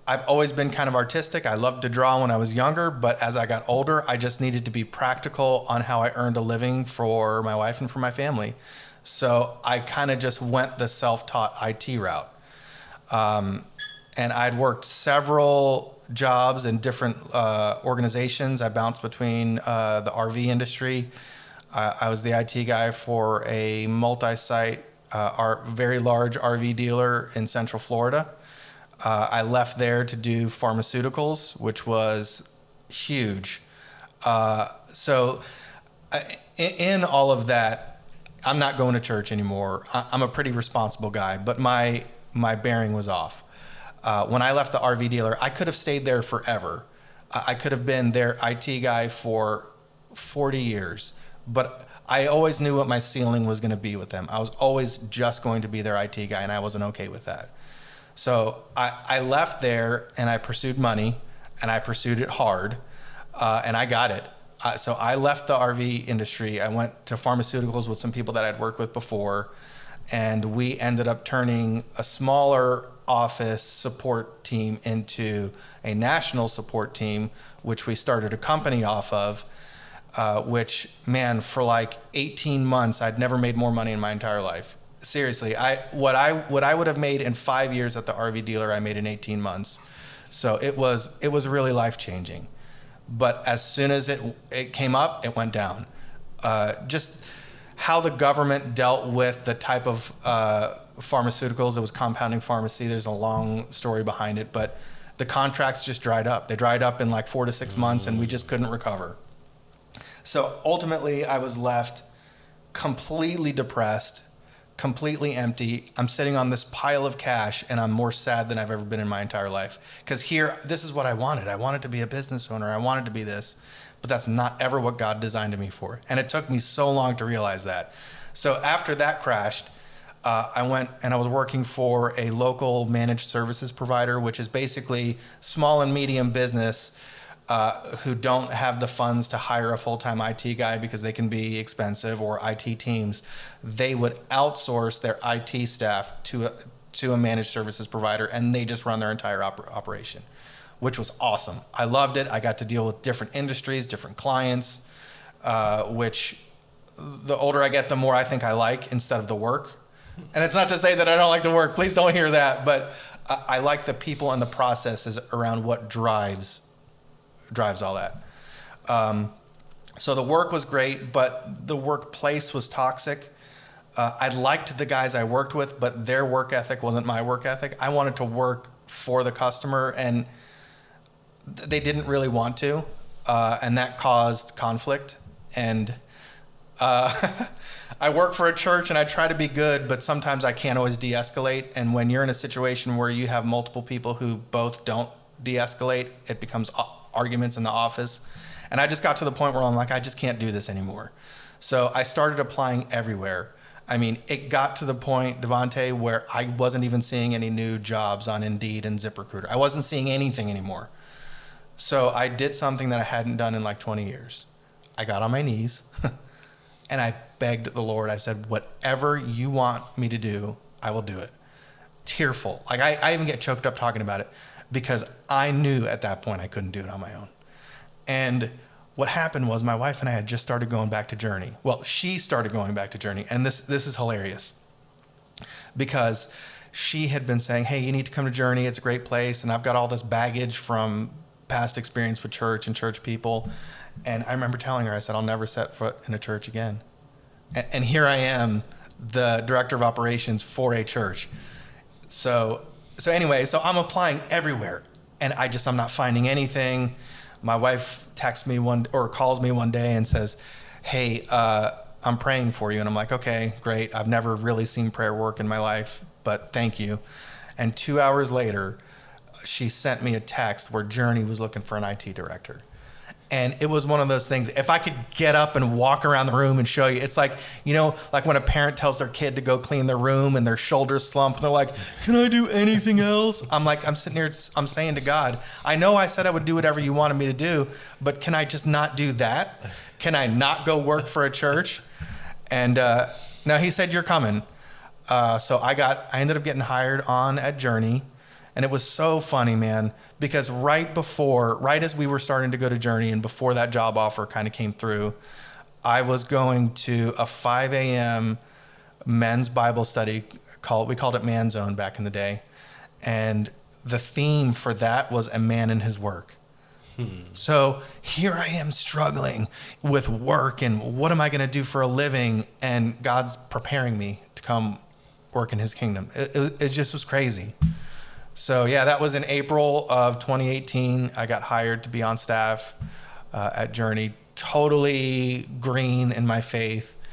I've always been kind of artistic. I loved to draw when I was younger, but as I got older, I just needed to be practical on how I earned a living for my wife and for my family. So I kind of just went the self-taught IT route. And I'd worked several jobs in different organizations. I bounced between the RV industry. I was the IT guy for a multi-site, very large RV dealer in Central Florida. I left there to do pharmaceuticals, which was huge. So in all of that, I'm not going to church anymore. I'm a pretty responsible guy, but my bearing was off. When I left the RV dealer, I could have stayed there forever. I could have been their IT guy for 40 years, but I always knew what my ceiling was going to be with them. I was always just going to be their IT guy, and I wasn't okay with that. So I left there, and I pursued money, and I pursued it hard, and I got it. So I left the RV industry. I went to pharmaceuticals with some people that I'd worked with before, and we ended up turning a smaller office support team into a national support team, which we started a company off of, which, man, for like 18 months, I'd never made more money in my entire life. Seriously, what I would have made in 5 years at the RV dealer, I made in 18 months. So it was really life-changing. But as soon as it came up, it went down. Just how the government dealt with the type of pharmaceuticals, it was compounding pharmacy. There's a long story behind it, but the contracts just dried up. They dried up in like 4 to 6 months, and we just couldn't recover. So ultimately, I was left completely depressed, completely empty. I'm sitting on this pile of cash, and I'm more sad than I've ever been in my entire life. Because here, this is what I wanted. I wanted to be a business owner. I wanted to be this. But that's not ever what God designed me for. And it took me so long to realize that. So after that crashed, I went and I was working for a local managed services provider, which is basically small and medium business who don't have the funds to hire a full-time IT guy because they can be expensive, or IT teams. They would outsource their IT staff to a managed services provider, and they just run their entire operation, which was awesome. I loved it. I got to deal with different industries, different clients, which the older I get, the more I think I like instead of the work. And it's not to say that I don't like the work. Please don't hear that. But I like the people and the processes around what drives all that. So the work was great, but the workplace was toxic. I liked the guys I worked with, but their work ethic wasn't my work ethic. I wanted to work for the customer, and they didn't really want to, and that caused conflict. And I work for a church, and I try to be good, but sometimes I can't always de-escalate. And when you're in a situation where you have multiple people who both don't de-escalate, it becomes arguments in the office. And I just got to the point where I'm like, I just can't do this anymore. So I started applying everywhere. I mean, it got to the point, Devante, where I wasn't even seeing any new jobs on Indeed and ZipRecruiter. I wasn't seeing anything anymore. So I did something that I hadn't done in like 20 years. I got on my knees and I begged the Lord. I said, whatever you want me to do, I will do it. Tearful. Like I even get choked up talking about it, because I knew at that point I couldn't do it on my own. And what happened was my wife and I had just started going back to Journey. Well, she started going back to Journey. And this is hilarious, because she had been saying, hey, you need to come to Journey. It's a great place. And I've got all this baggage from past experience with church and church people. And I remember telling her, I said, I'll never set foot in a church again. And here I am, the director of operations for a church. So anyway, so I'm applying everywhere, and I'm not finding anything. My wife texts me calls me one day and says, hey, I'm praying for you. And I'm like, okay, great. I've never really seen prayer work in my life, but thank you. And 2 hours later, she sent me a text where Journey was looking for an IT director. And it was one of those things, if I could get up and walk around the room and show you, it's like, like when a parent tells their kid to go clean their room and their shoulders slump, and they're like, can I do anything else? I'm sitting here, I'm saying to God, I know I said I would do whatever you wanted me to do, but can I just not do that? Can I not go work for a church? And now he said, you're coming. So I ended up getting hired on at Journey. And it was so funny, man, because right as we were starting to go to Journey and before that job offer kind of came through, I was going to a 5 a.m. men's Bible study we called it Man Zone back in the day. And the theme for that was a man in his work. So here I am struggling with work and what am I going to do for a living? And God's preparing me to come work in his kingdom. It just was crazy. So yeah, that was in April of 2018. I got hired to be on staff at Journey, totally green in my faith.